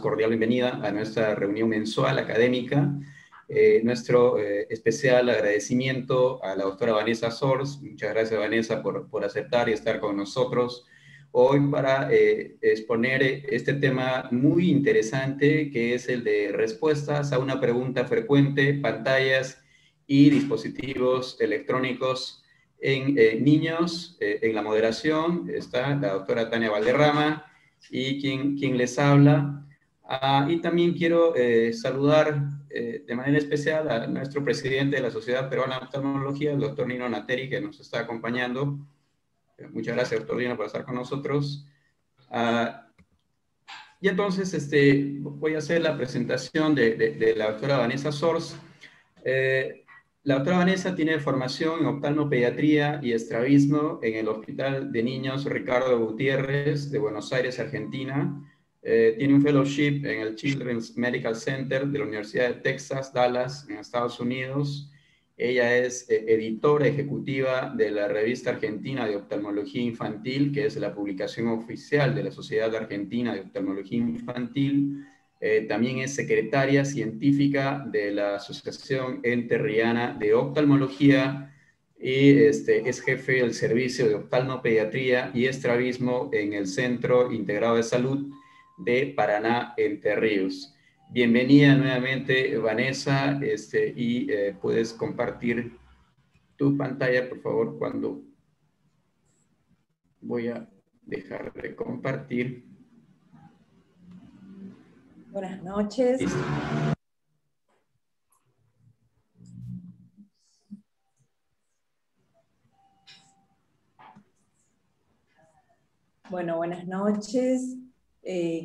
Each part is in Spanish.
cordial bienvenida a nuestra reunión mensual académica. Nuestro especial agradecimiento a la doctora Vanessa Sors. Muchas gracias, Vanessa, por aceptar y estar con nosotros hoy para exponer este tema muy interesante, que es el de respuestas a una pregunta frecuente: pantallas y dispositivos electrónicos en niños. En la moderación está la doctora Tania Valderrama y quien les habla. Y también quiero saludar de manera especial a nuestro presidente de la Sociedad Peruana de Oftalmología, el doctor Nino Nateri, que nos está acompañando. Muchas gracias, doctor Nino, por estar con nosotros. Y entonces voy a hacer la presentación de la doctora Vanessa Sors. La doctora Vanessa tiene formación en oftalmopediatría y estrabismo en el Hospital de Niños Ricardo Gutiérrez de Buenos Aires, Argentina. Tiene un fellowship en el Children's Medical Center de la Universidad de Texas, Dallas, en Estados Unidos. Ella es editora ejecutiva de la Revista Argentina de Oftalmología Infantil, que es la publicación oficial de la Sociedad Argentina de Oftalmología Infantil. También es secretaria científica de la Asociación Enterriana de Oftalmología y es jefe del Servicio de Oftalmopediatría y Estrabismo en el Centro Integrado de Salud de Paraná, Entre Ríos. Bienvenida nuevamente, Vanessa, y puedes compartir tu pantalla, por favor, cuando voy a dejar de compartir. Buenas noches. Listo. Bueno, buenas noches.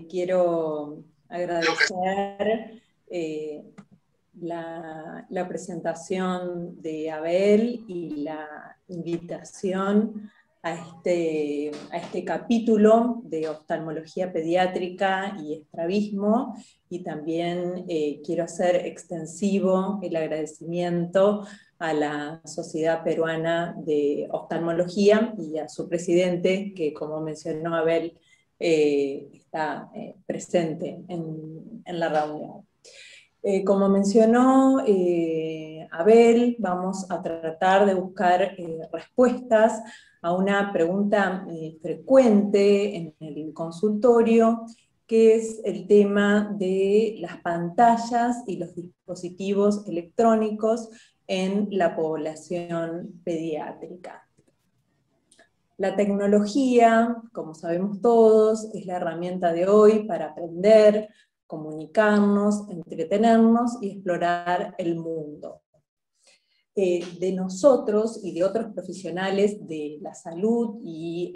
Quiero agradecer la presentación de Abel y la invitación a este capítulo de oftalmología pediátrica y estrabismo, y también quiero hacer extensivo el agradecimiento a la Sociedad Peruana de Oftalmología y a su presidente, que, como mencionó Abel, está presente en la reunión. Como mencionó Abel, vamos a tratar de buscar respuestas a una pregunta frecuente en el consultorio, que es el tema de las pantallas y los dispositivos electrónicos en la población pediátrica. La tecnología, como sabemos todos, es la herramienta de hoy para aprender, comunicarnos, entretenernos y explorar el mundo. De nosotros y de otros profesionales de la salud y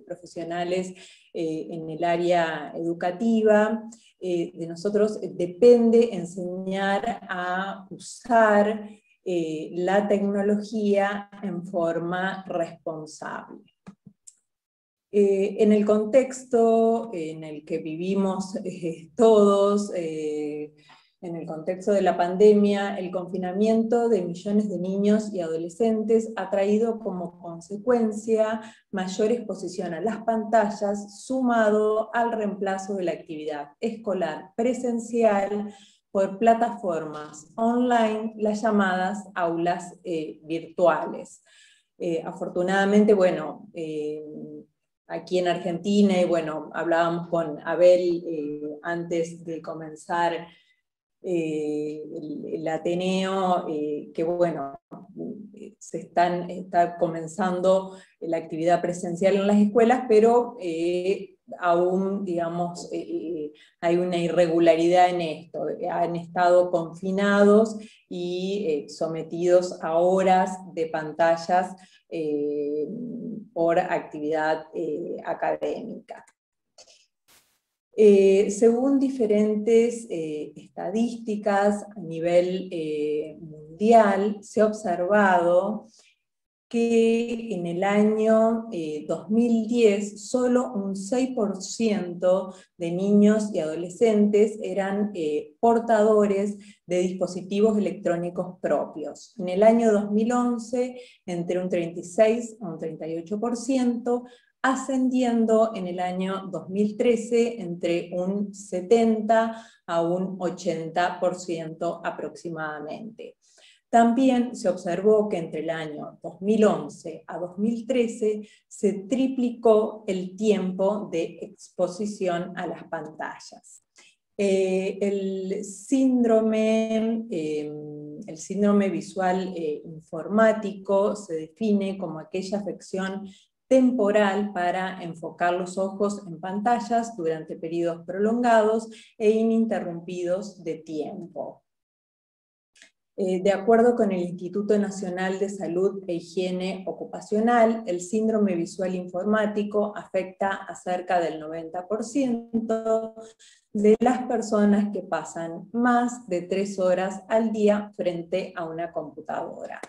profesionales en el área educativa, de nosotros depende enseñar a usar la tecnología en forma responsable. En el contexto en el que vivimos todos, en el contexto de la pandemia, el confinamiento de millones de niños y adolescentes ha traído como consecuencia mayor exposición a las pantallas, sumado al reemplazo de la actividad escolar presencial por plataformas online, las llamadas aulas virtuales. Afortunadamente, bueno, aquí en Argentina, y bueno, hablábamos con Abel antes de comenzar el Ateneo, que bueno, está comenzando la actividad presencial en las escuelas, pero aún, digamos, hay una irregularidad en esto. Han estado confinados y sometidos a horas de pantallas por actividad académica. Según diferentes estadísticas a nivel mundial, se ha observado que en el año 2010 solo un 6% de niños y adolescentes eran portadores de dispositivos electrónicos propios. En el año 2011, entre un 36 a un 38%, ascendiendo en el año 2013 entre un 70 a un 80% aproximadamente. También se observó que entre el año 2011 a 2013 se triplicó el tiempo de exposición a las pantallas. El síndrome visual informático se define como aquella afección temporal para enfocar los ojos en pantallas durante periodos prolongados e ininterrumpidos de tiempo. De acuerdo con el Instituto Nacional de Salud e Higiene Ocupacional, el síndrome visual informático afecta a cerca del 90% de las personas que pasan más de 3 horas al día frente a una computadora.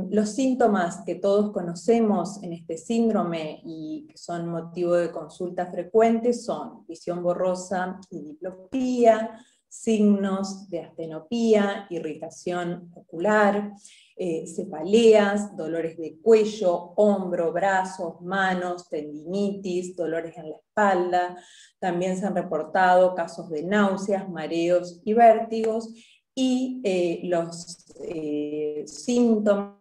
Los síntomas que todos conocemos en este síndrome y que son motivo de consulta frecuente son visión borrosa y diplopía, signos de astenopía, irritación ocular, cefaleas, dolores de cuello, hombro, brazos, manos, tendinitis, dolores en la espalda. También se han reportado casos de náuseas, mareos y vértigos, y los síntomas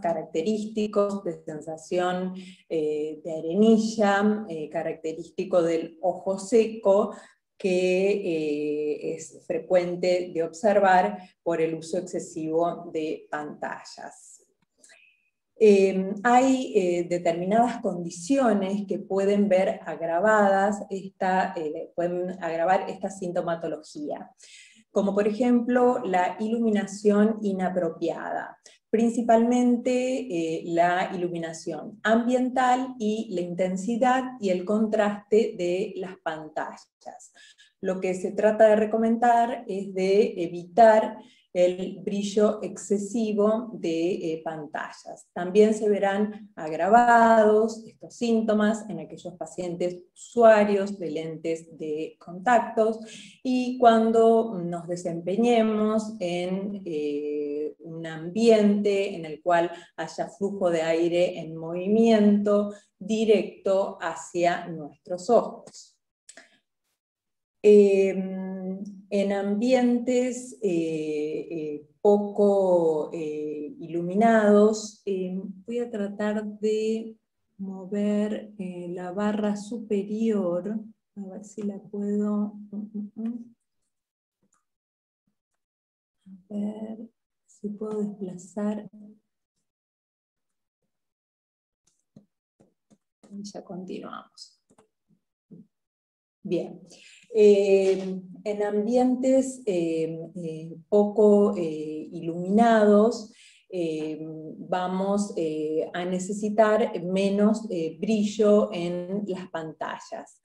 característicos de sensación de arenilla, característico del ojo seco, que es frecuente de observar por el uso excesivo de pantallas. Hay determinadas condiciones que pueden ver agravadas pueden agravar esta sintomatología, como por ejemplo la iluminación inapropiada, principalmente la iluminación ambiental y la intensidad y el contraste de las pantallas. Lo que se trata de recomendar es de evitar el brillo excesivo de pantallas. También se verán agravados estos síntomas en aquellos pacientes usuarios de lentes de contactos y cuando nos desempeñemos en un ambiente en el cual haya flujo de aire en movimiento directo hacia nuestros ojos. En ambientes poco iluminados, voy a tratar de mover la barra superior, a ver si la puedo... A ver si puedo desplazar. Y ya continuamos. Bien, en ambientes poco iluminados vamos a necesitar menos brillo en las pantallas.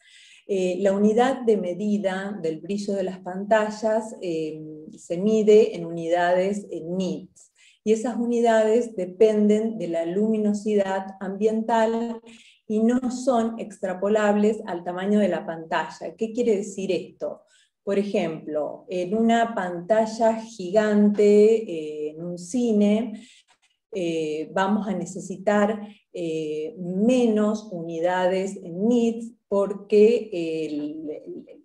La unidad de medida del brillo de las pantallas se mide en unidades nits, y esas unidades dependen de la luminosidad ambiental y no son extrapolables al tamaño de la pantalla. ¿Qué quiere decir esto? Por ejemplo, en una pantalla gigante, en un cine, vamos a necesitar menos unidades en nits porque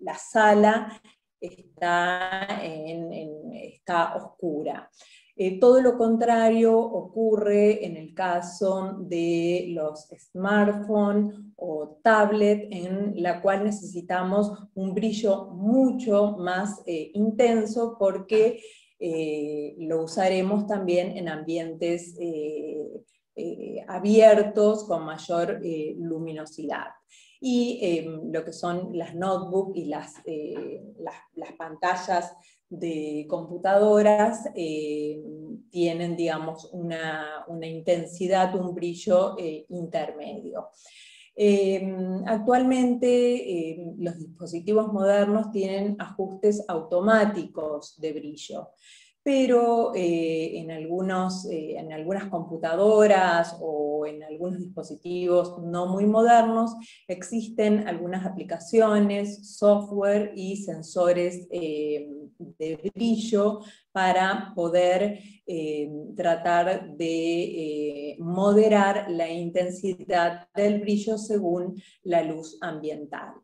la sala está oscura. Todo lo contrario ocurre en el caso de los smartphones o tablet, en la cual necesitamos un brillo mucho más intenso porque lo usaremos también en ambientes abiertos con mayor luminosidad. Y lo que son las notebooks y las pantallas de computadoras tienen, digamos, una intensidad, un brillo intermedio. Actualmente los dispositivos modernos tienen ajustes automáticos de brillo, pero en algunas computadoras o en algunos dispositivos no muy modernos existen algunas aplicaciones, software y sensores de brillo para poder tratar de moderar la intensidad del brillo según la luz ambiental.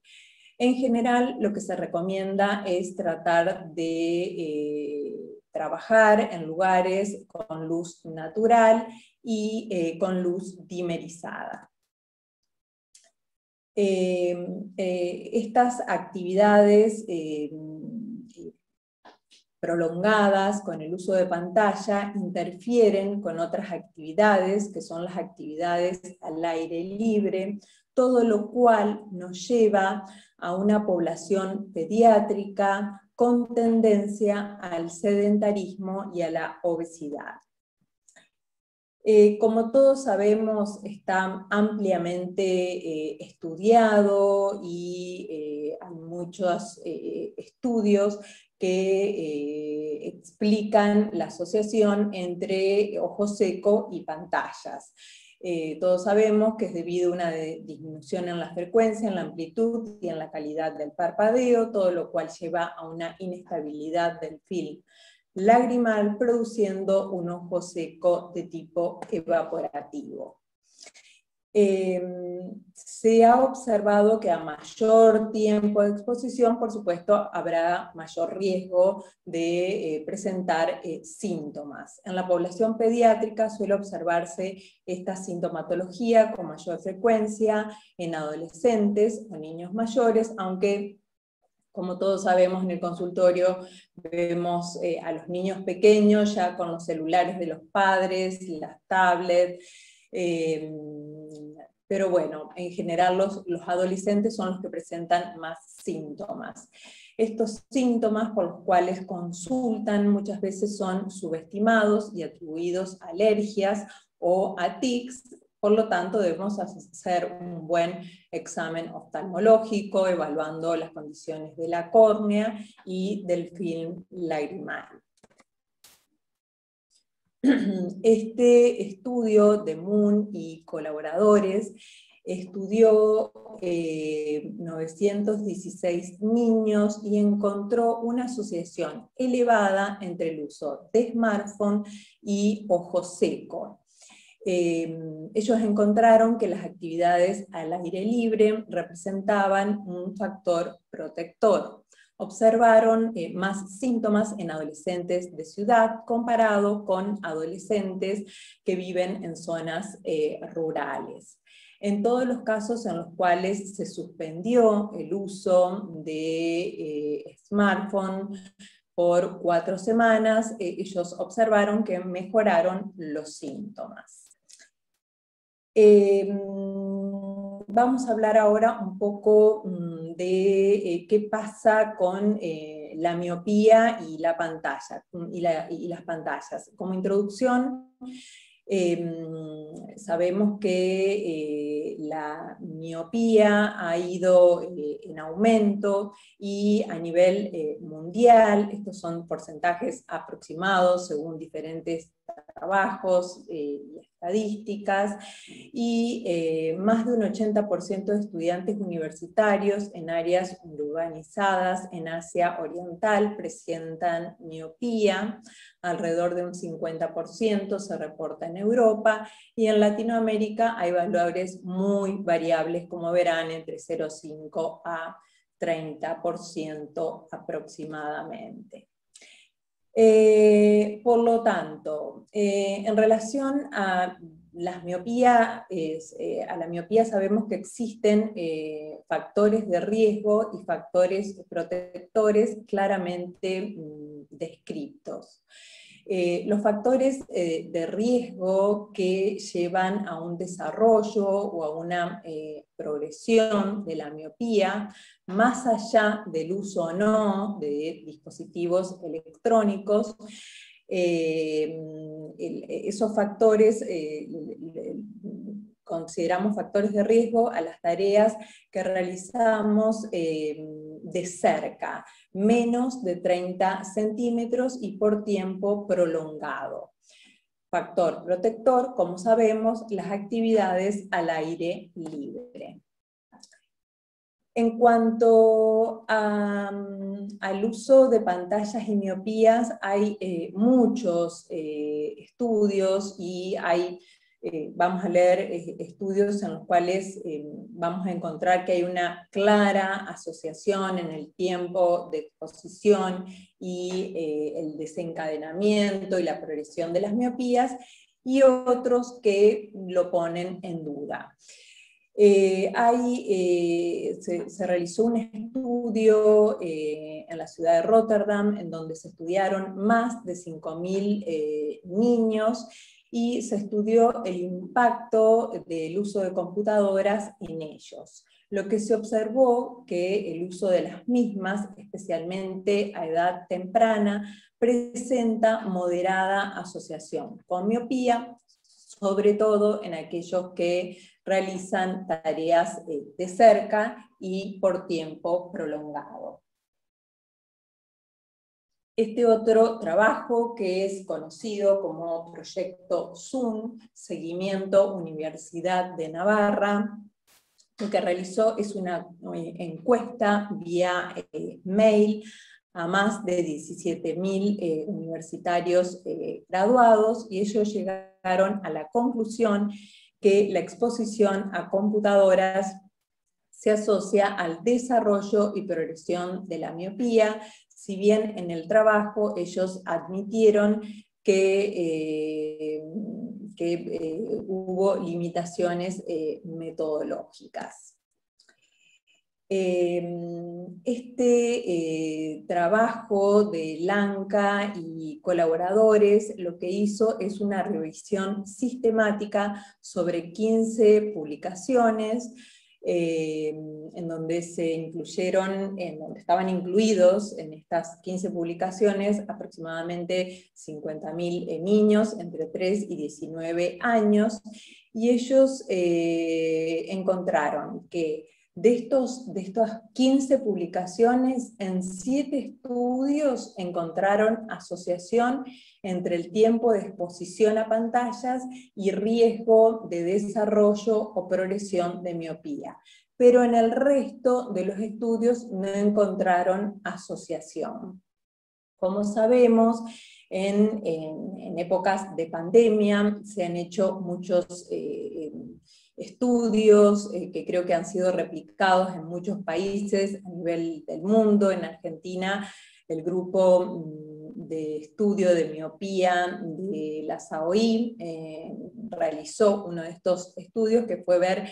En general, lo que se recomienda es tratar de trabajar en lugares con luz natural y con luz dimerizada. Estas actividades prolongadas con el uso de pantalla interfieren con otras actividades, que son las actividades al aire libre, todo lo cual nos lleva a una población pediátrica con tendencia al sedentarismo y a la obesidad. Como todos sabemos, está ampliamente estudiado y hay muchos estudios que explican la asociación entre ojo seco y pantallas. Todos sabemos que es debido a una disminución en la frecuencia, en la amplitud y en la calidad del parpadeo, todo lo cual lleva a una inestabilidad del film lagrimal, produciendo un ojo seco de tipo evaporativo. Se ha observado que a mayor tiempo de exposición, por supuesto, habrá mayor riesgo de presentar síntomas. En la población pediátrica suele observarse esta sintomatología con mayor frecuencia en adolescentes o niños mayores, aunque como todos sabemos, en el consultorio vemos a los niños pequeños ya con los celulares de los padres, las tablets, pero bueno, en general los adolescentes son los que presentan más síntomas. Estos síntomas por los cuales consultan muchas veces son subestimados y atribuidos a alergias o a tics. Por lo tanto, debemos hacer un buen examen oftalmológico, evaluando las condiciones de la córnea y del film lagrimal. Este estudio de Moon y colaboradores estudió 916 niños y encontró una asociación elevada entre el uso de smartphone y ojo seco. Ellos encontraron que las actividades al aire libre representaban un factor protector. Observaron más síntomas en adolescentes de ciudad comparado con adolescentes que viven en zonas rurales. En todos los casos en los cuales se suspendió el uso de smartphone por 4 semanas, ellos observaron que mejoraron los síntomas. Vamos a hablar ahora un poco de qué pasa con la miopía y la pantalla, y las pantallas. Como introducción, sabemos que la miopía ha ido en aumento y a nivel mundial, estos son porcentajes aproximados según diferentes trabajos y estadísticas, y más de un 80% de estudiantes universitarios en áreas urbanizadas en Asia Oriental presentan miopía, alrededor de un 50% se reporta en Europa, y en Latinoamérica hay valores muy variables, como verán, entre 0,5 a 30% aproximadamente. Por lo tanto, en relación a la miopía sabemos que existen factores de riesgo y factores protectores claramente descritos. Los factores de riesgo que llevan a un desarrollo o a una progresión de la miopía, más allá del uso o no de dispositivos electrónicos, esos factores consideramos factores de riesgo a las tareas que realizamos de cerca, menos de 30 centímetros y por tiempo prolongado. Factor protector, como sabemos, las actividades al aire libre. En cuanto al uso de pantallas y miopías, hay muchos estudios y vamos a leer estudios en los cuales vamos a encontrar que hay una clara asociación en el tiempo de exposición y el desencadenamiento y la progresión de las miopías, y otros que lo ponen en duda. Se realizó un estudio en la ciudad de Rotterdam, en donde se estudiaron más de 5.000 niños, y se estudió el impacto del uso de computadoras en ellos. Lo que se observó que el uso de las mismas, especialmente a edad temprana, presenta moderada asociación con miopía, sobre todo en aquellos que realizan tareas de cerca y por tiempo prolongado. Este otro trabajo, que es conocido como Proyecto Zoom, Seguimiento Universidad de Navarra, lo que realizó es una encuesta vía mail a más de 17.000 universitarios graduados, y ellos llegaron a la conclusión que la exposición a computadoras se asocia al desarrollo y progresión de la miopía, si bien en el trabajo ellos admitieron que hubo limitaciones metodológicas. Este trabajo de Lanka y colaboradores lo que hizo es una revisión sistemática sobre 15 publicaciones, en donde estaban incluidos en estas 15 publicaciones aproximadamente 50.000 niños entre 3 y 19 años, y ellos encontraron que de estas 15 publicaciones, en 7 estudios encontraron asociación entre el tiempo de exposición a pantallas y riesgo de desarrollo o progresión de miopía. Pero en el resto de los estudios no encontraron asociación. Como sabemos, en épocas de pandemia se han hecho muchos estudios que creo que han sido replicados en muchos países a nivel del mundo. En Argentina, el grupo de estudio de miopía de la SAOI realizó uno de estos estudios, que fue ver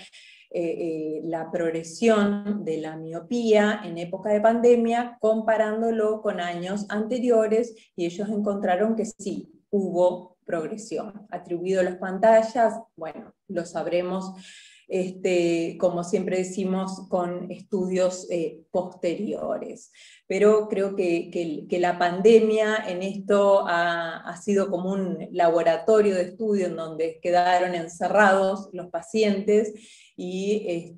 la progresión de la miopía en época de pandemia, comparándolo con años anteriores, y ellos encontraron que sí, hubo progresión. Atribuido a las pantallas, bueno, lo sabremos, como siempre decimos, con estudios posteriores. Pero creo que la pandemia en esto ha sido como un laboratorio de estudio en donde quedaron encerrados los pacientes, y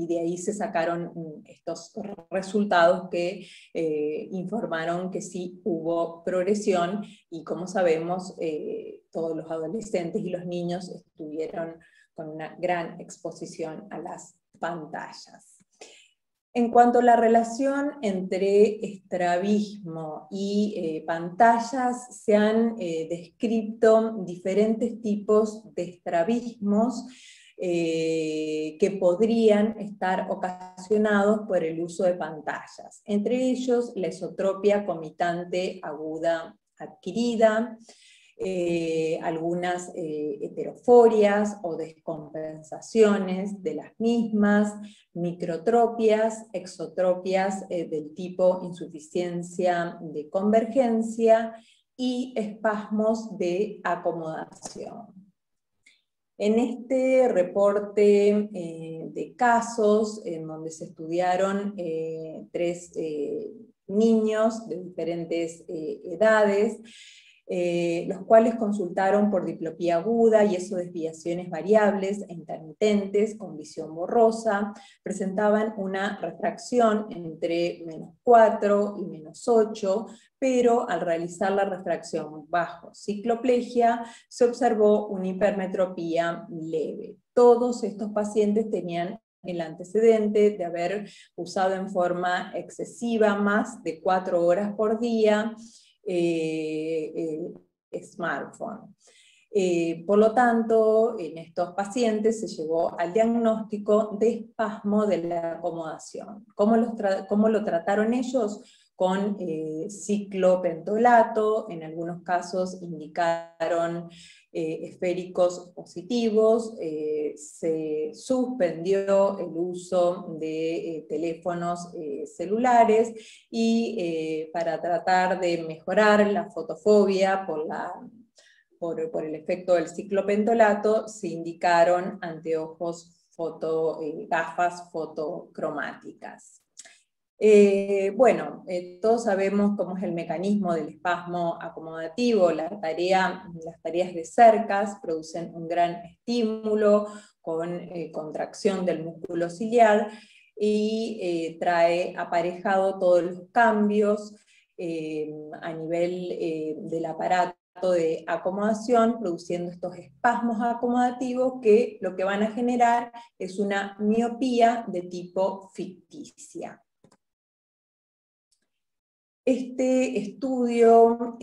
de ahí se sacaron estos resultados que informaron que sí hubo progresión, y como sabemos, todos los adolescentes y los niños estuvieron con una gran exposición a las pantallas. En cuanto a la relación entre estrabismo y pantallas, se han descrito diferentes tipos de estrabismos que podrían estar ocasionados por el uso de pantallas. Entre ellos, la esotropia comitante aguda adquirida, algunas heteroforias o descompensaciones de las mismas, microtropias, exotropias del tipo insuficiencia de convergencia y espasmos de acomodación. En este reporte de casos, en donde se estudiaron 3 niños de diferentes edades, los cuales consultaron por diplopía aguda y desviaciones variables e intermitentes con visión borrosa, presentaban una refracción entre -4 y -8, pero al realizar la refracción bajo cicloplegia se observó una hipermetropía leve. Todos estos pacientes tenían el antecedente de haber usado en forma excesiva más de 4 horas por día smartphone. Por lo tanto, en estos pacientes se llegó al diagnóstico de espasmo de la acomodación. ¿Cómo lo trataron ellos? Con ciclopentolato, en algunos casos indicaron esféricos positivos, se suspendió el uso de teléfonos celulares y para tratar de mejorar la fotofobia por el efecto del ciclopentolato, se indicaron anteojos gafas fotocromáticas. Todos sabemos cómo es el mecanismo del espasmo acomodativo. Las tareas de cercas producen un gran estímulo con contracción del músculo ciliar y trae aparejado todos los cambios a nivel del aparato de acomodación, produciendo estos espasmos acomodativos que lo que van a generar es una miopía de tipo ficticia. Este estudio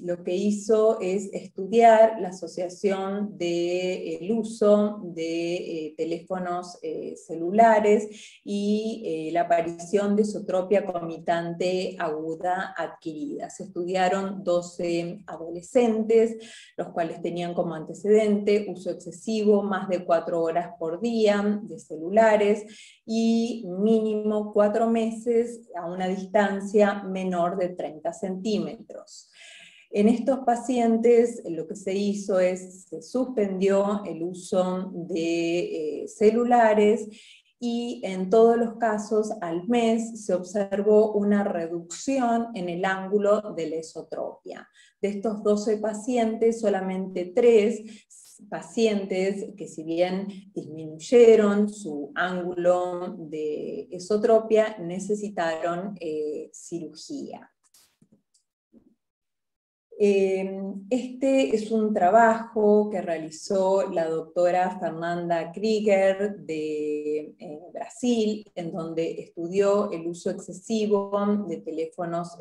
lo que hizo es estudiar la asociación del uso de teléfonos celulares y la aparición de esotropia comitante aguda adquirida. Se estudiaron 12 adolescentes, los cuales tenían como antecedente uso excesivo, más de 4 horas por día de celulares, y mínimo 4 meses a una distancia menor de 30 centímetros. En estos pacientes lo que se hizo es, se suspendió el uso de celulares y en todos los casos al mes se observó una reducción en el ángulo de la esotropia. De estos 12 pacientes, solamente 3 pacientes que, si bien disminuyeron su ángulo de esotropia, necesitaron cirugía. Este es un trabajo que realizó la doctora Fernanda Krieger de Brasil, en donde estudió el uso excesivo de teléfonos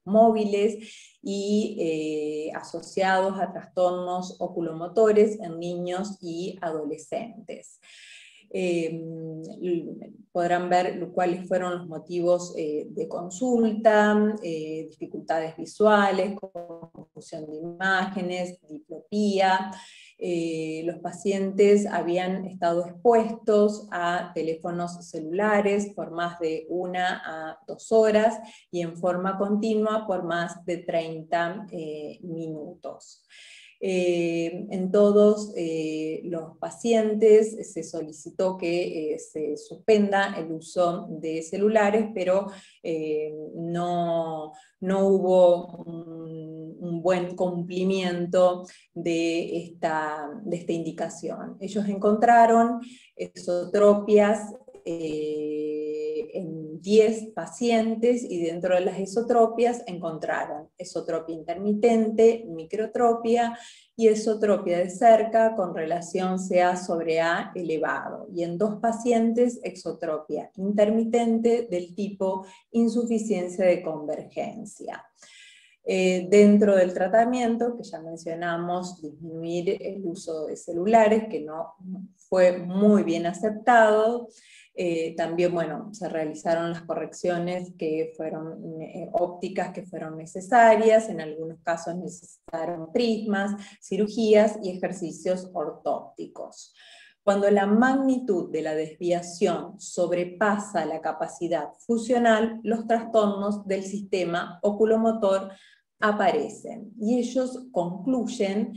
móviles y asociados a trastornos oculomotores en niños y adolescentes. Podrán ver cuáles fueron los motivos de consulta, dificultades visuales, confusión de imágenes, diplopía. Los pacientes habían estado expuestos a teléfonos celulares por más de 1 a 2 horas y en forma continua por más de 30 minutos. En todos los pacientes se solicitó que se suspenda el uso de celulares, pero no hubo un buen cumplimiento de esta indicación. Ellos encontraron esotropias en 10 pacientes y dentro de las esotropias encontraron esotropia intermitente, microtropia y esotropia de cerca con relación CA sobre A elevado, y en 2 pacientes exotropia intermitente del tipo insuficiencia de convergencia. Dentro del tratamiento, que ya mencionamos, disminuir el uso de celulares, que no fue muy bien aceptado. También, bueno, se realizaron las correcciones que fueron ópticas que fueron necesarias, en algunos casos necesitaron prismas, cirugías y ejercicios ortópticos. Cuando la magnitud de la desviación sobrepasa la capacidad funcional, los trastornos del sistema oculomotor aparecen. Y ellos concluyen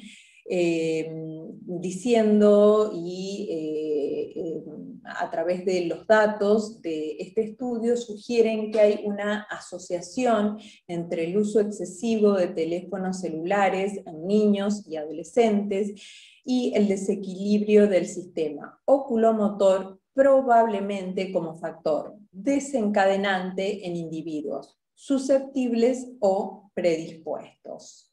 diciendo y a través de los datos de este estudio sugieren que hay una asociación entre el uso excesivo de teléfonos celulares en niños y adolescentes y el desequilibrio del sistema oculomotor, probablemente como factor desencadenante en individuos susceptibles o predispuestos.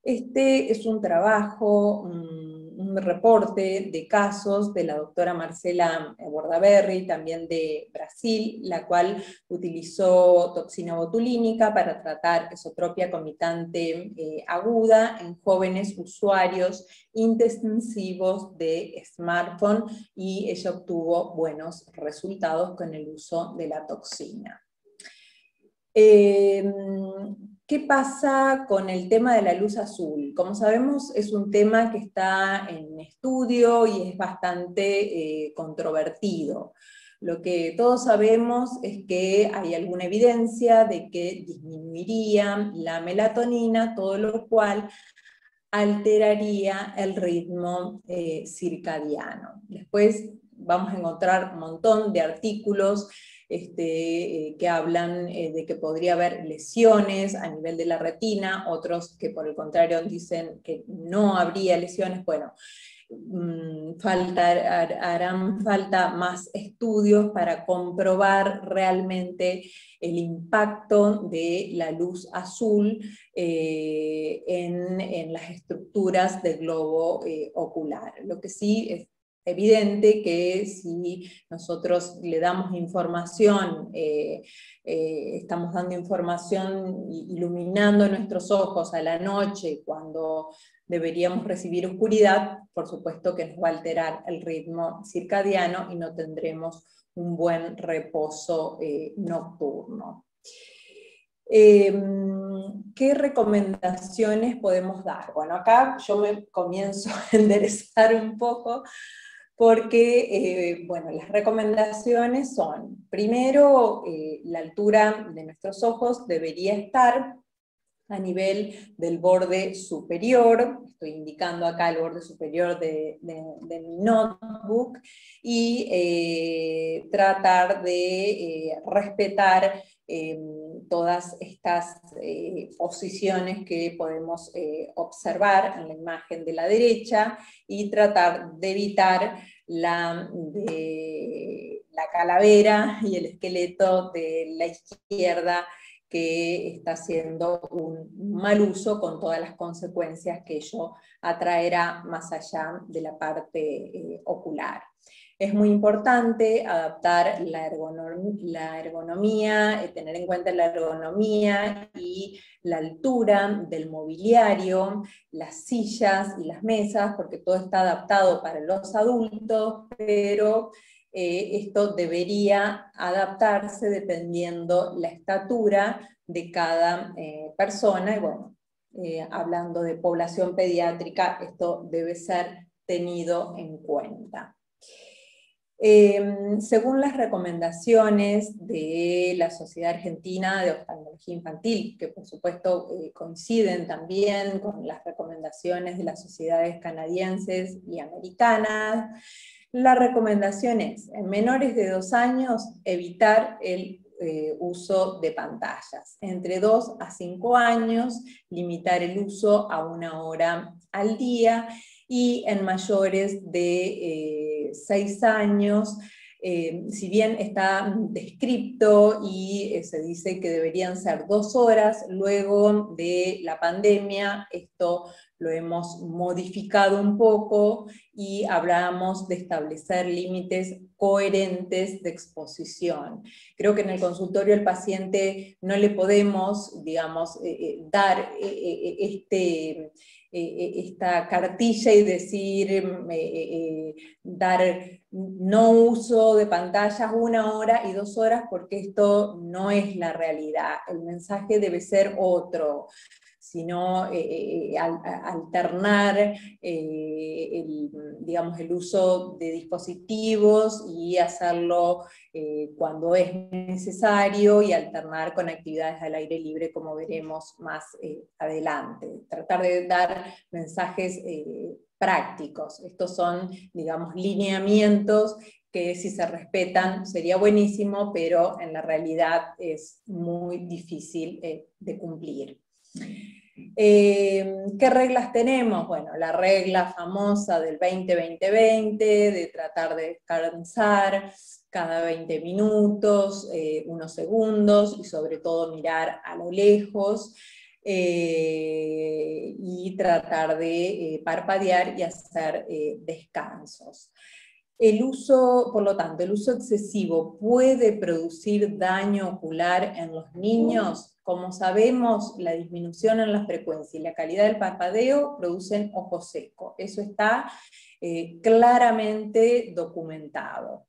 Este es un trabajo, un reporte de casos de la doctora Marcela Bordaberry, también de Brasil, la cual utilizó toxina botulínica para tratar esotropia comitante aguda en jóvenes usuarios intensivos de smartphone, y ella obtuvo buenos resultados con el uso de la toxina. ¿Qué pasa con el tema de la luz azul? Como sabemos, es un tema que está en estudio y es bastante controvertido. Lo que todos sabemos es que hay alguna evidencia de que disminuiría la melatonina, todo lo cual alteraría el ritmo circadiano. Después vamos a encontrar un montón de artículos que hablan de que podría haber lesiones a nivel de la retina, otros que por el contrario dicen que no habría lesiones. Bueno, harán falta más estudios para comprobar realmente el impacto de la luz azul en las estructuras del globo ocular. Lo que sí es evidente que si nosotros le damos información, estamos dando información iluminando nuestros ojos a la noche cuando deberíamos recibir oscuridad, por supuesto que nos va a alterar el ritmo circadiano y no tendremos un buen reposo nocturno. ¿Qué recomendaciones podemos dar? Bueno, acá yo me comienzo a enderezar un poco, porque bueno, las recomendaciones son, primero, la altura de nuestros ojos debería estar a nivel del borde superior, estoy indicando acá el borde superior de mi notebook, y tratar de respetar todas estas posiciones que podemos observar en la imagen de la derecha, y tratar de evitar la calavera y el esqueleto de la izquierda, que está haciendo un mal uso con todas las consecuencias que ello atraerá más allá de la parte ocular. Es muy importante adaptar la ergonomía, tener en cuenta la ergonomía y la altura del mobiliario, las sillas y las mesas, porque todo está adaptado para los adultos, pero esto debería adaptarse dependiendo la estatura de cada persona, y bueno, hablando de población pediátrica, esto debe ser tenido en cuenta. Según las recomendaciones de la Sociedad Argentina de Oftalmología Infantil, que por supuesto coinciden también con las recomendaciones de las sociedades canadienses y americanas, la recomendación es, en menores de 2 años, evitar el uso de pantallas. Entre 2 a 5 años, limitar el uso a 1 hora al día, y en mayores de 6 años, si bien está descripto y se dice que deberían ser 2 horas, luego de la pandemia esto lo hemos modificado un poco y hablamos de establecer límites coherentes de exposición. Creo que en el consultorio al paciente no le podemos, digamos, dar esta cartilla y decir, dar no uso de pantallas 1 hora y 2 horas, porque esto no es la realidad. El mensaje debe ser otro. sino alternar digamos, el uso de dispositivos y hacerlo cuando es necesario, y alternar con actividades al aire libre, como veremos más adelante. Tratar de dar mensajes prácticos. Estos son, digamos, lineamientos que si se respetan sería buenísimo, pero en la realidad es muy difícil de cumplir. ¿Qué reglas tenemos? Bueno, la regla famosa del 20-20-20, de tratar de descansar cada 20 minutos, unos segundos, y sobre todo mirar a lo lejos, y tratar de parpadear y hacer descansos. Por lo tanto, el uso excesivo puede producir daño ocular en los niños. Como sabemos, la disminución en la frecuencia y la calidad del parpadeo producen ojo seco. Eso está claramente documentado.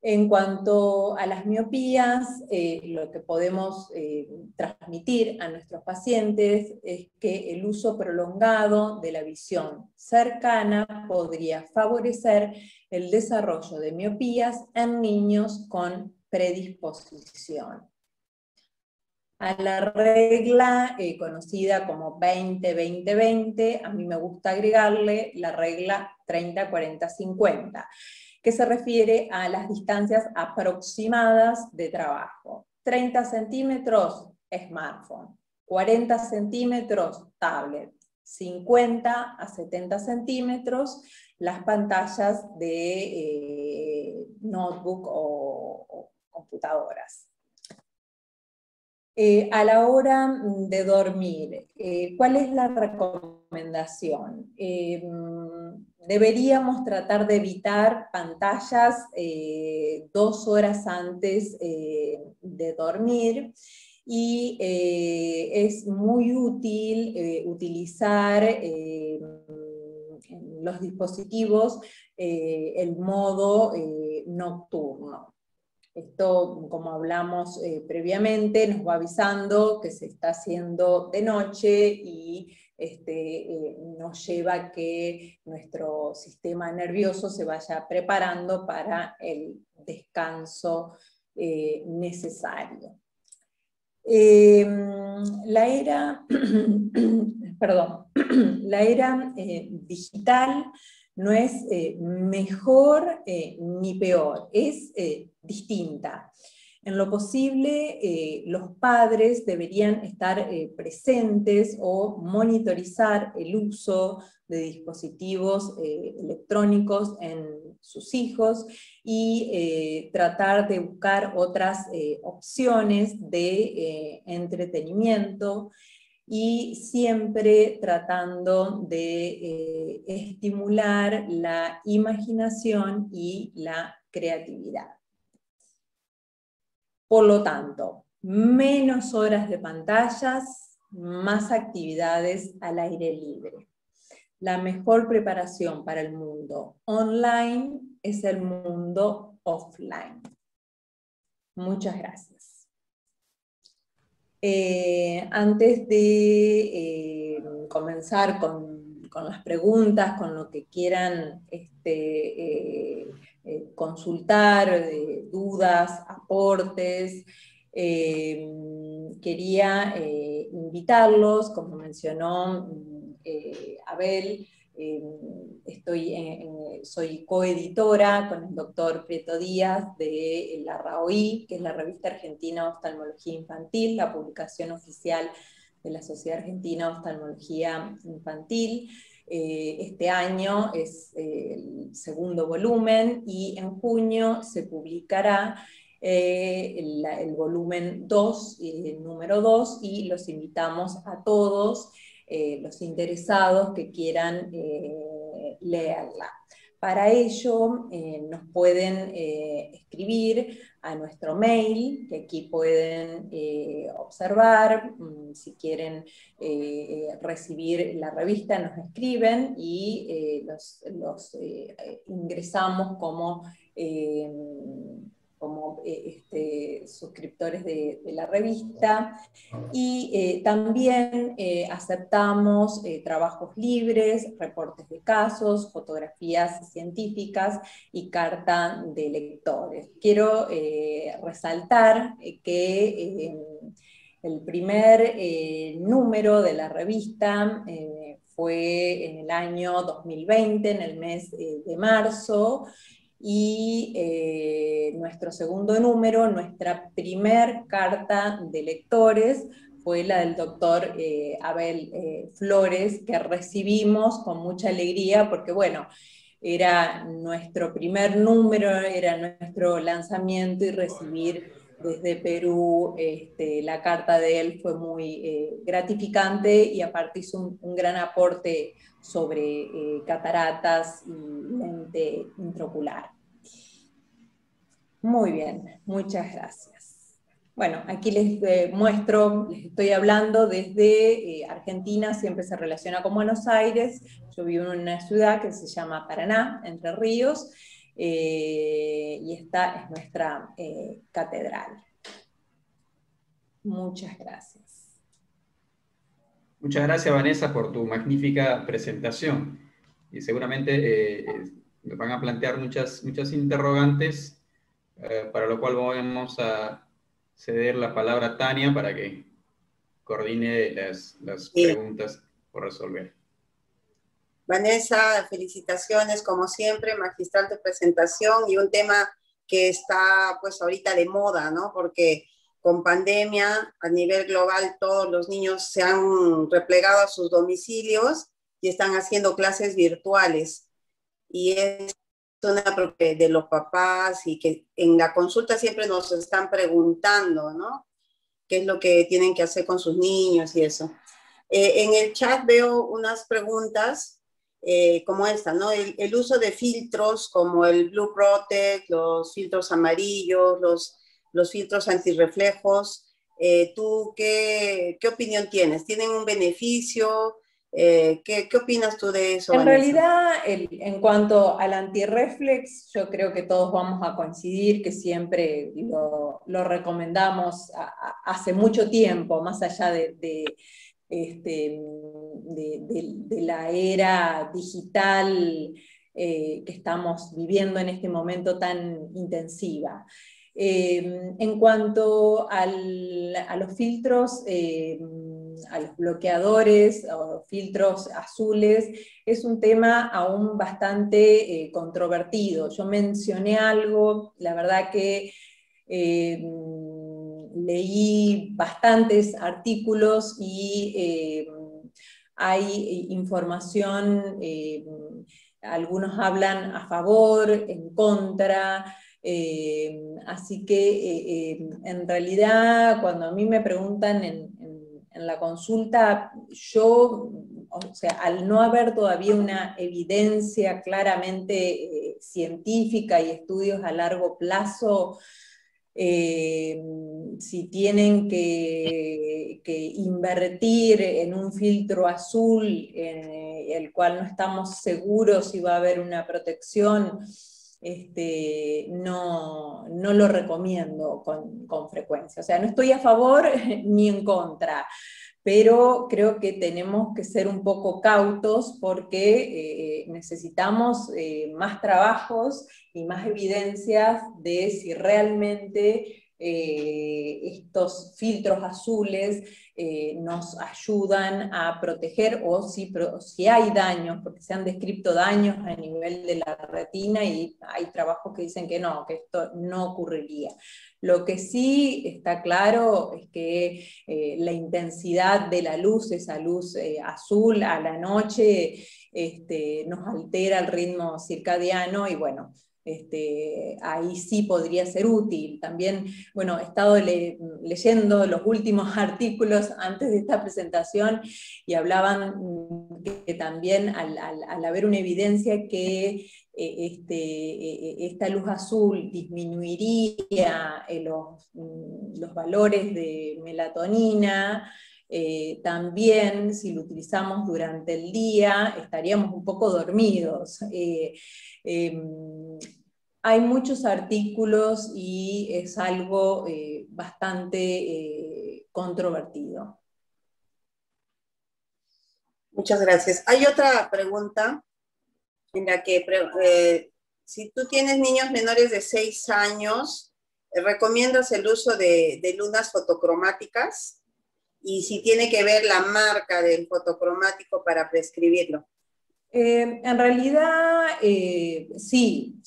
En cuanto a las miopías, lo que podemos transmitir a nuestros pacientes es que el uso prolongado de la visión cercana podría favorecer el desarrollo de miopías en niños con predisposición. A la regla conocida como 20-20-20, a mí me gusta agregarle la regla 30-40-50, que se refiere a las distancias aproximadas de trabajo. 30 centímetros, smartphone. 40 centímetros, tablet. 50 a 70 centímetros, las pantallas de notebook o computadoras. A la hora de dormir, ¿cuál es la recomendación? Deberíamos tratar de evitar pantallas 2 horas antes de dormir, y es muy útil utilizar en los dispositivos el modo nocturno. Esto, como hablamos previamente, nos va avisando que se está haciendo de noche, y nos lleva a que nuestro sistema nervioso se vaya preparando para el descanso necesario. La era, la era digital no es mejor ni peor, es distinta. En lo posible, los padres deberían estar presentes o monitorizar el uso de dispositivos electrónicos en sus hijos, y tratar de buscar otras opciones de entretenimiento, y siempre tratando de estimular la imaginación y la creatividad. Por lo tanto, menos horas de pantallas, más actividades al aire libre. La mejor preparación para el mundo online es el mundo offline. Muchas gracias. Antes de comenzar con las preguntas, con lo que quieran consultar, dudas, aportes, quería invitarlos, como mencionó Abel, soy coeditora con el doctor Prieto Díaz de la RAOI, que es la Revista Argentina de Oftalmología Infantil, la publicación oficial de la Sociedad Argentina de Oftalmología Infantil. Este año es el segundo volumen, y en junio se publicará el volumen 2, número 2, y los invitamos a todos los interesados que quieran leerla. Para ello nos pueden escribir a nuestro mail, que aquí pueden observar. Si quieren recibir la revista, nos escriben, y los ingresamos como como suscriptores de la revista, y también aceptamos trabajos libres, reportes de casos, fotografías científicas y carta de lectores. Quiero resaltar que el primer número de la revista fue en el año 2020, en el mes de marzo, y nuestro segundo número, nuestra primer carta de lectores, fue la del doctor Abel Flores, que recibimos con mucha alegría, porque bueno, era nuestro primer número, era nuestro lanzamiento, y recibir desde Perú la carta de él fue muy gratificante, y aparte hizo un gran aporte sobre cataratas y lente intraocular. Muy bien, muchas gracias. Bueno, aquí les muestro, les estoy hablando desde Argentina, siempre se relaciona con Buenos Aires. Yo vivo en una ciudad que se llama Paraná, Entre Ríos, y esta es nuestra catedral. Muchas gracias. Muchas gracias, Vanessa, por tu magnífica presentación. Y seguramente me van a plantear muchas interrogantes, para lo cual vamos a ceder la palabra a Tania para que coordine las preguntas por resolver. Vanessa, felicitaciones como siempre, magistral de presentación, y un tema que está pues ahorita de moda, ¿no? Porque con pandemia a nivel global todos los niños se han replegado a sus domicilios y están haciendo clases virtuales. Y es una de los papás, y que en la consulta siempre nos están preguntando, ¿no? ¿Qué es lo que tienen que hacer con sus niños y eso? En el chat veo unas preguntas como esta, ¿no? El uso de filtros como el Blue Protect, los filtros amarillos, los filtros antirreflejos. ¿Tú qué opinión tienes? ¿Tienen un beneficio? ¿Qué opinas tú de eso, En Vanessa? realidad, en cuanto al antirreflex, yo creo que todos vamos a coincidir que siempre lo recomendamos hace mucho tiempo, más allá de la era digital que estamos viviendo en este momento tan intensiva. En cuanto a los filtros, a los bloqueadores o filtros azules, es un tema aún bastante controvertido. Yo mencioné algo, la verdad que leí bastantes artículos y hay información, algunos hablan a favor, en contra. Así que en realidad cuando a mí me preguntan en la consulta, yo, o sea, al no haber todavía una evidencia claramente científica y estudios a largo plazo, si tienen que invertir en un filtro azul, el cual no estamos seguros si va a haber una protección, no lo recomiendo con frecuencia. O sea, no estoy a favor ni en contra, pero creo que tenemos que ser un poco cautos porque necesitamos más trabajos y más evidencias de si realmente estos filtros azules nos ayudan a proteger, o si hay daños, porque se han descrito daños a nivel de la retina y hay trabajos que dicen que no, que esto no ocurriría. Lo que sí está claro es que la intensidad de la luz, esa luz azul a la noche, nos altera el ritmo circadiano, y bueno, ahí sí podría ser útil. También, bueno, he estado leyendo los últimos artículos antes de esta presentación, y hablaban que también al haber una evidencia que esta luz azul disminuiría los valores de melatonina, también si lo utilizamos durante el día estaríamos un poco dormidos. Hay muchos artículos y es algo bastante controvertido. Muchas gracias. Hay otra pregunta en la que si tú tienes niños menores de 6 años, ¿recomiendas el uso de lunas fotocromáticas? Y si tiene que ver la marca del fotocromático para prescribirlo. En realidad, sí,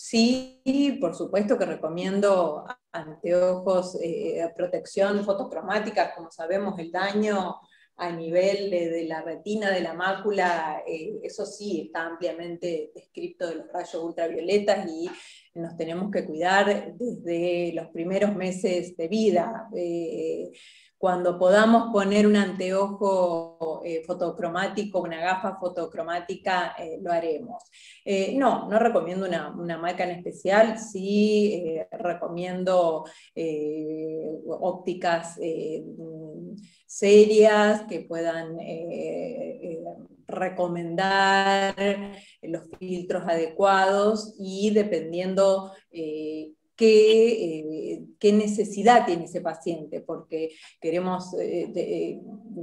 por supuesto que recomiendo anteojos de protección fotocromática. Como sabemos, el daño a nivel de la retina, de la mácula, eso sí está ampliamente descrito de los rayos ultravioletas y nos tenemos que cuidar desde los primeros meses de vida. Cuando podamos poner un anteojo fotocromático, una gafa fotocromática, lo haremos. No recomiendo una marca en especial, sí recomiendo ópticas serias que puedan recomendar los filtros adecuados y dependiendo qué necesidad tiene ese paciente, porque queremos,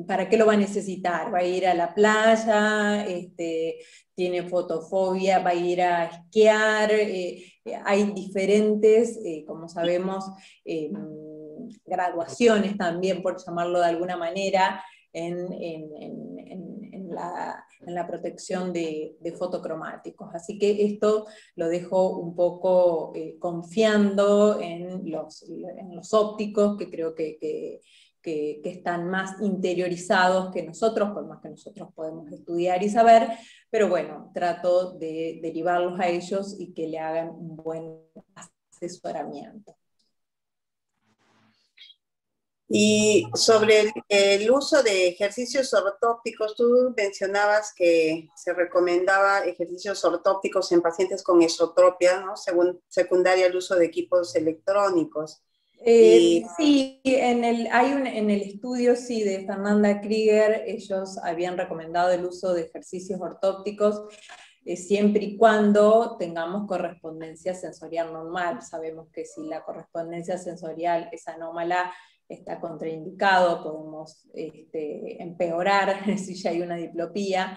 ¿para qué lo va a necesitar? ¿Va a ir a la playa? ¿Tiene fotofobia? ¿Va a ir a esquiar? Hay diferentes, como sabemos, graduaciones también, por llamarlo de alguna manera, en la protección de fotocromáticos. Así que esto lo dejo un poco confiando en los ópticos, que creo que están más interiorizados que nosotros, por más que nosotros podemos estudiar y saber, pero bueno, trato de derivarlos a ellos y que le hagan un buen asesoramiento. Y sobre el uso de ejercicios ortópticos, tú mencionabas que se recomendaba ejercicios ortópticos en pacientes con esotropia, ¿no? Según secundaria el uso de equipos electrónicos. Sí, en el estudio sí, de Fernanda Krieger, ellos habían recomendado el uso de ejercicios ortópticos siempre y cuando tengamos correspondencia sensorial normal. Sabemos que si la correspondencia sensorial es anómala, está contraindicado, podemos empeorar si ya hay una diplopía,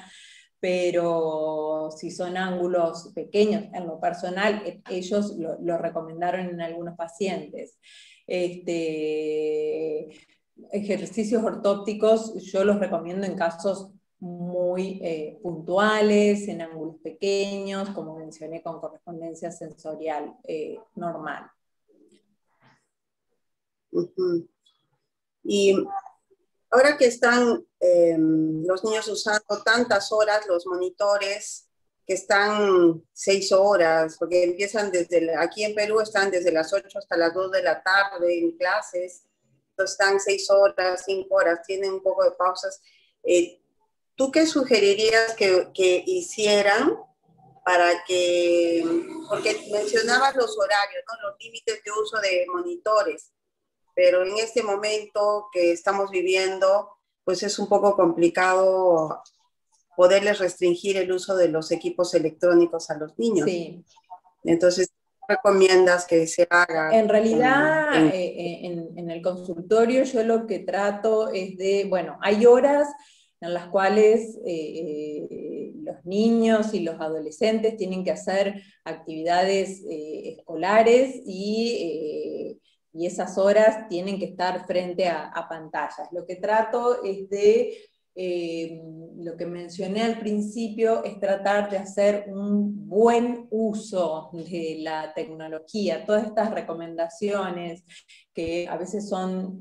pero si son ángulos pequeños, en lo personal, ellos lo recomendaron en algunos pacientes. Ejercicios ortópticos yo los recomiendo en casos muy puntuales, en ángulos pequeños, como mencioné, con correspondencia sensorial normal. Uh-huh. Y ahora que están los niños usando tantas horas los monitores, que están 6 horas, porque empiezan aquí en Perú están desde las 8 hasta las 2 de la tarde en clases, entonces están 6 horas, 5 horas, tienen un poco de pausas. ¿Tú qué sugerirías que hicieran para que, porque mencionabas los horarios, ¿no? Los límites de uso de monitores, pero en este momento que estamos viviendo, pues es un poco complicado poderles restringir el uso de los equipos electrónicos a los niños. Sí. Entonces, ¿qué recomiendas que se haga? En realidad, en el consultorio yo lo que trato es de, bueno, hay horas en las cuales los niños y los adolescentes tienen que hacer actividades escolares y esas horas tienen que estar frente a pantallas. Lo que trato es de, lo que mencioné al principio, es tratar de hacer un buen uso de la tecnología. Todas estas recomendaciones que a veces son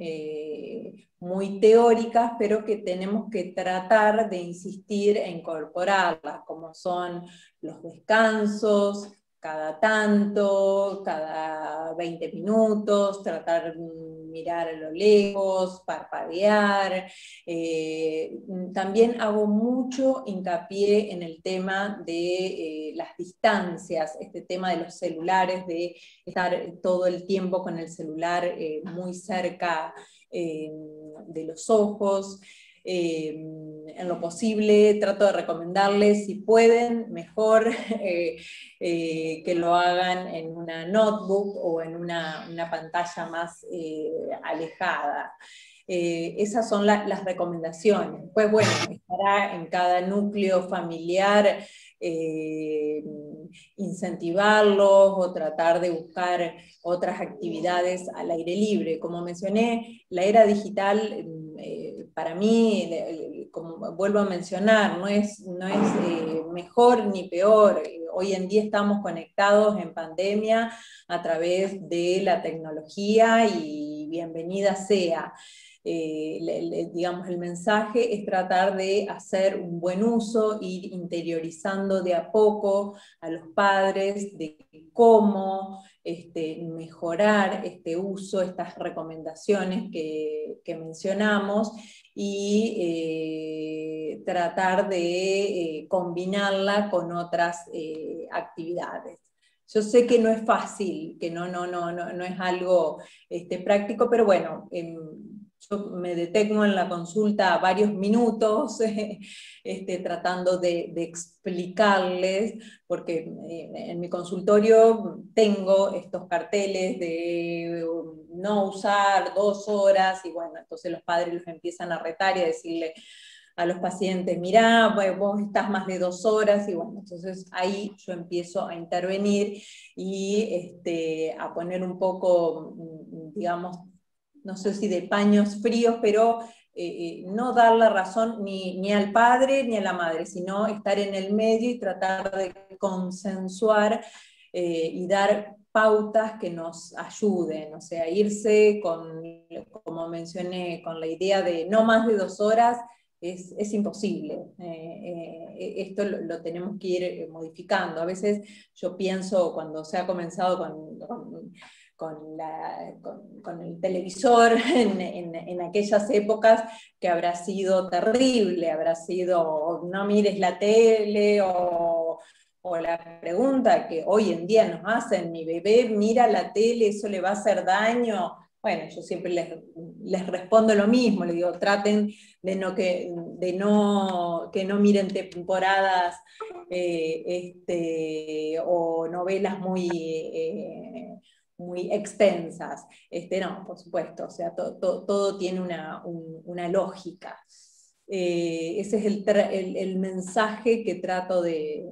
muy teóricas, pero que tenemos que tratar de insistir e incorporarlas, como son los descansos, cada tanto, cada 20 minutos, tratar de mirar a lo lejos, parpadear. También hago mucho hincapié en el tema de las distancias, este tema de los celulares, de estar todo el tiempo con el celular muy cerca de los ojos. En lo posible trato de recomendarles, si pueden, mejor que lo hagan en una notebook o en una pantalla más alejada. Esas son las recomendaciones. Pues bueno, estará en cada núcleo familiar incentivarlos o tratar de buscar otras actividades al aire libre. Como mencioné, la era digital para mí, como vuelvo a mencionar, no es mejor ni peor. Hoy en día estamos conectados en pandemia a través de la tecnología y bienvenida sea. Digamos, el mensaje es tratar de hacer un buen uso, ir interiorizando de a poco a los padres de cómo mejorar este uso, estas recomendaciones que mencionamos, y tratar de combinarla con otras actividades. Yo sé que no es fácil, que no es algo práctico, pero bueno, yo me detengo en la consulta varios minutos tratando de explicarles, porque en mi consultorio tengo estos carteles de no usar 2 horas, y bueno, entonces los padres los empiezan a retar y a decirle a los pacientes, mirá, vos estás más de 2 horas, y bueno, entonces ahí yo empiezo a intervenir y a poner un poco, digamos, no sé si de paños fríos, pero no dar la razón ni al padre ni a la madre, sino estar en el medio y tratar de consensuar y dar pautas que nos ayuden, o sea, irse con, como mencioné, con la idea de no más de 2 horas, es imposible. Esto lo tenemos que ir modificando. A veces yo pienso, cuando se ha comenzado con el televisor en aquellas épocas, que habrá sido terrible, habrá sido no mires la tele, o la pregunta que hoy en día nos hacen, mi bebé mira la tele, eso le va a hacer daño. Bueno, yo siempre les respondo lo mismo, les digo, traten que no miren temporadas o novelas muy extensas. No, por supuesto, o sea, todo tiene una lógica. Ese es el mensaje que trato de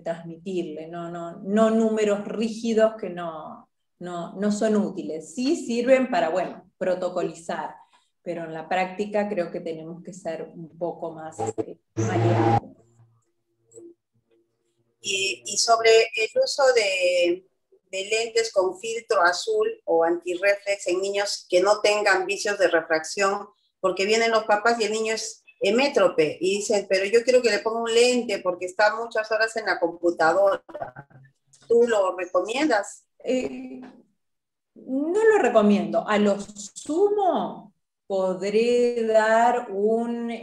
transmitirle, no números rígidos que no son útiles. Sí sirven para, bueno, protocolizar, pero en la práctica creo que tenemos que ser un poco más maleables. Y sobre el uso de lentes con filtro azul o antirreflex en niños que no tengan vicios de refracción, porque vienen los papás y el niño es hemétrope y dicen, pero yo quiero que le ponga un lente porque está muchas horas en la computadora. ¿Tú lo recomiendas? No lo recomiendo. A lo sumo podré dar una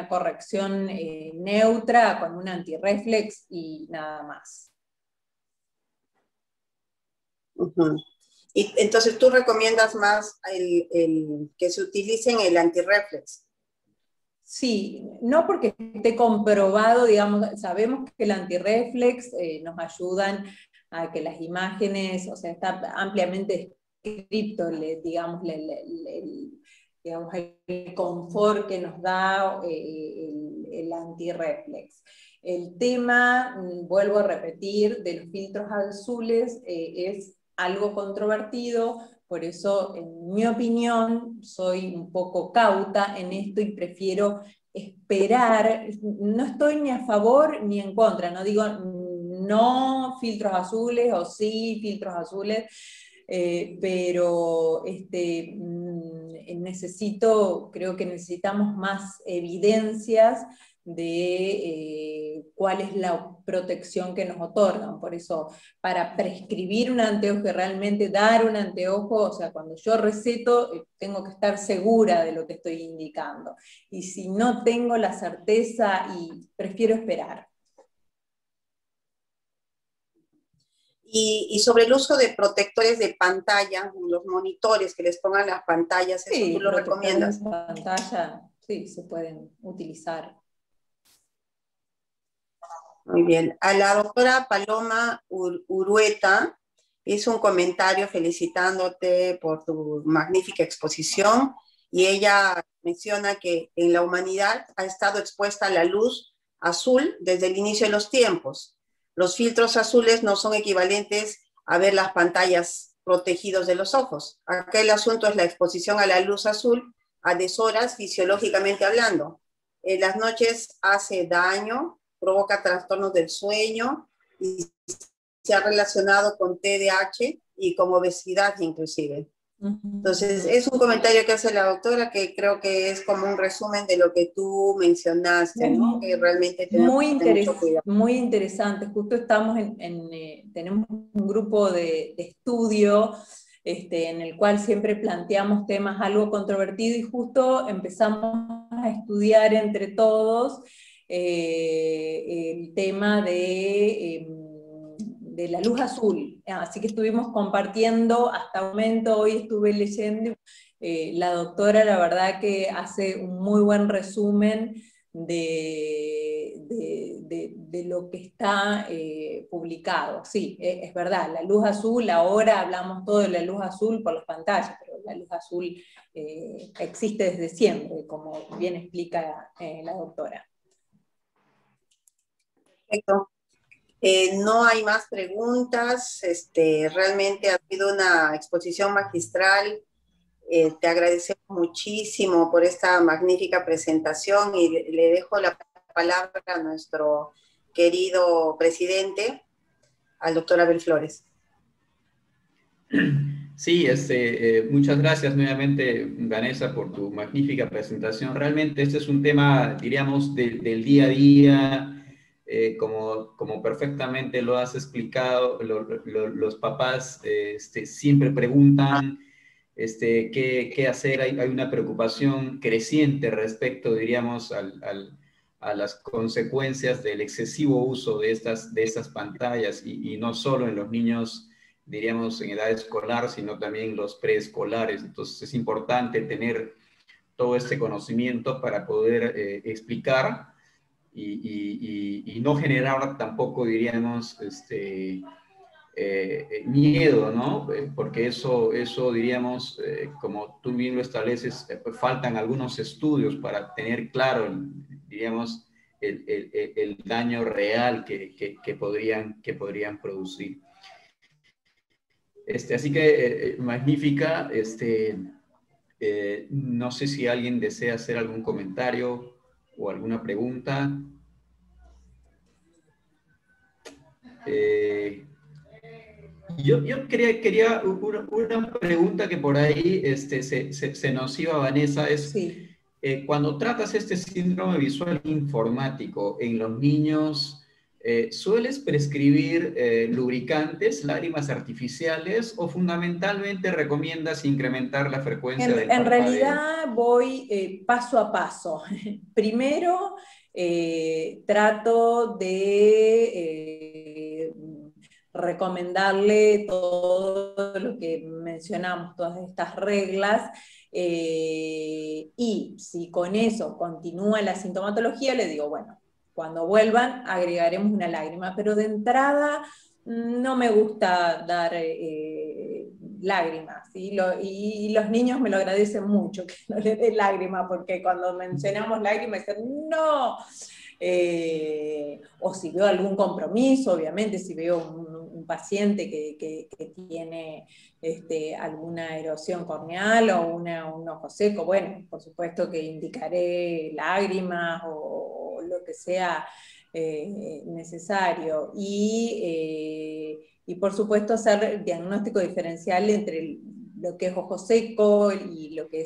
corrección neutra con un antirreflex y nada más. Uh-huh. Y entonces tú recomiendas más que se utilicen el antirreflex. Sí, no porque esté comprobado, digamos, sabemos que el antirreflex nos ayudan a que las imágenes, o sea, está ampliamente descrito, digamos, el confort que nos da el antirreflex. El tema, vuelvo a repetir, de los filtros azules es algo controvertido. Por eso, en mi opinión, soy un poco cauta en esto y prefiero esperar. No estoy ni a favor ni en contra, no digo no filtros azules o sí filtros azules, pero creo que necesitamos más evidencias de cuál es la protección que nos otorgan. Por eso, para prescribir un anteojo y realmente dar un anteojo, o sea, cuando yo receto, tengo que estar segura de lo que estoy indicando. Y si no tengo la certeza, prefiero esperar. Y sobre el uso de protectores de pantalla, los monitores que les pongan las pantallas, ¿eso Sí, tú lo protectores recomiendas? de pantalla, sí, se pueden utilizar. Muy bien. A la doctora Paloma Urueta hizo un comentario felicitándote por tu magnífica exposición y ella menciona que en la humanidad ha estado expuesta a la luz azul desde el inicio de los tiempos. Los filtros azules no son equivalentes a ver las pantallas protegidos de los ojos. Acá el asunto es la exposición a la luz azul a deshoras fisiológicamente hablando. En las noches hace daño, provoca trastornos del sueño y se ha relacionado con TDAH y con obesidad inclusive. Entonces, es un comentario que hace la doctora que creo que es como un resumen de lo que tú mencionaste, ¿no? Que realmente tenemos que tener mucho cuidado. Muy interesante. Justo estamos tenemos un grupo de estudio en el cual siempre planteamos temas algo controvertidos y justo empezamos a estudiar entre todos el tema de la luz azul. Así que estuvimos compartiendo hasta el momento, hoy estuve leyendo, la doctora la verdad que hace un muy buen resumen de lo que está publicado. Sí, es verdad, la luz azul, ahora hablamos todo de la luz azul por las pantallas, pero la luz azul existe desde siempre, como bien explica la doctora. Perfecto. No hay más preguntas. Realmente ha sido una exposición magistral. Te agradecemos muchísimo por esta magnífica presentación y le dejo la palabra a nuestro querido presidente, al doctor Abel Flores. Sí, muchas gracias nuevamente, Vanessa, por tu magnífica presentación. Realmente este es un tema, diríamos, del día a día, como perfectamente lo has explicado. Los papás siempre preguntan qué hacer. Hay una preocupación creciente respecto, diríamos, a las consecuencias del excesivo uso de estas pantallas, y no solo en los niños, diríamos, en edad escolar, sino también los preescolares. Entonces es importante tener todo este conocimiento para poder explicar y no generar tampoco, diríamos, miedo, ¿no? Porque eso diríamos, como tú bien lo estableces, faltan algunos estudios para tener claro, diríamos, el daño real que podrían producir. Así que magnífica. No sé si alguien desea hacer algún comentario o alguna pregunta. Yo quería una pregunta que por ahí se nos iba, Vanessa, es Sí. Cuando tratas este síndrome visual informático en los niños, ¿sueles prescribir lubricantes, lágrimas artificiales, o fundamentalmente recomiendas incrementar la frecuencia del En parpadeo? realidad voy paso a paso. Primero trato de recomendarle todo lo que mencionamos, todas estas reglas, y si con eso continúa la sintomatología, le digo, bueno, cuando vuelvan agregaremos una lágrima, pero de entrada no me gusta dar lágrimas, ¿sí? Y los niños me lo agradecen mucho que no les dé lágrimas, porque cuando mencionamos lágrimas dicen, no. O si veo algún compromiso, obviamente, si veo un paciente que tiene alguna erosión corneal o un ojo seco, bueno, por supuesto que indicaré lágrimas o lo que sea necesario. Y por supuesto hacer diagnóstico diferencial entre lo que es ojo seco y lo que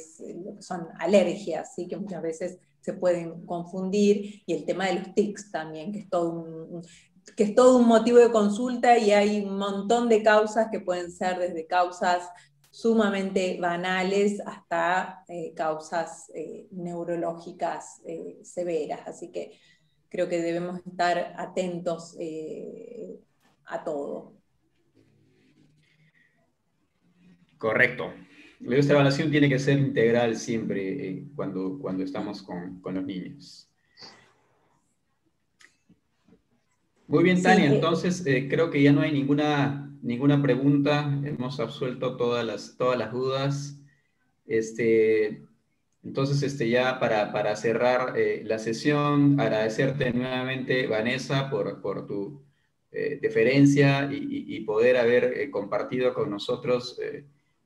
son alergias, ¿sí? Que muchas veces se pueden confundir, y el tema de los tics también, que es todo un motivo de consulta, y hay un montón de causas que pueden ser desde causas sumamente banales hasta causas neurológicas severas, así que creo que debemos estar atentos a todo. Correcto. Esta evaluación tiene que ser integral siempre cuando estamos con los niños. Muy bien, Tania, Sí, entonces creo que ya no hay ninguna pregunta, hemos absuelto todas las dudas. Entonces, ya para cerrar la sesión, agradecerte nuevamente, Vanessa, por tu deferencia y poder haber compartido con nosotros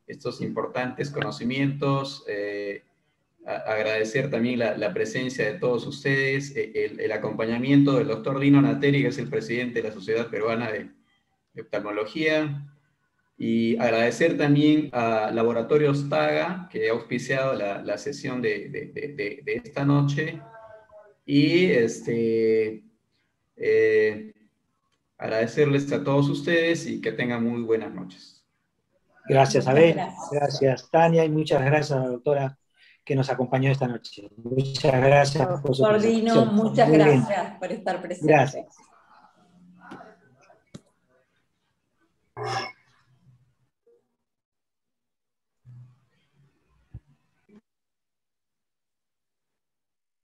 estos importantes conocimientos. Agradecer también la presencia de todos ustedes, el acompañamiento del doctor Dino Nateri, que es el presidente de la Sociedad Peruana de Oftalmología, y agradecer también a Laboratorios Taga, que ha auspiciado la sesión de esta noche, y agradecerles a todos ustedes y que tengan muy buenas noches. Gracias, muchas Abel. gracias. Gracias, Tania, y muchas gracias a la doctora que nos acompañó esta noche. Muchas gracias por su Doctor Dino, presentación. muchas Muy bien. gracias por estar presente. Gracias.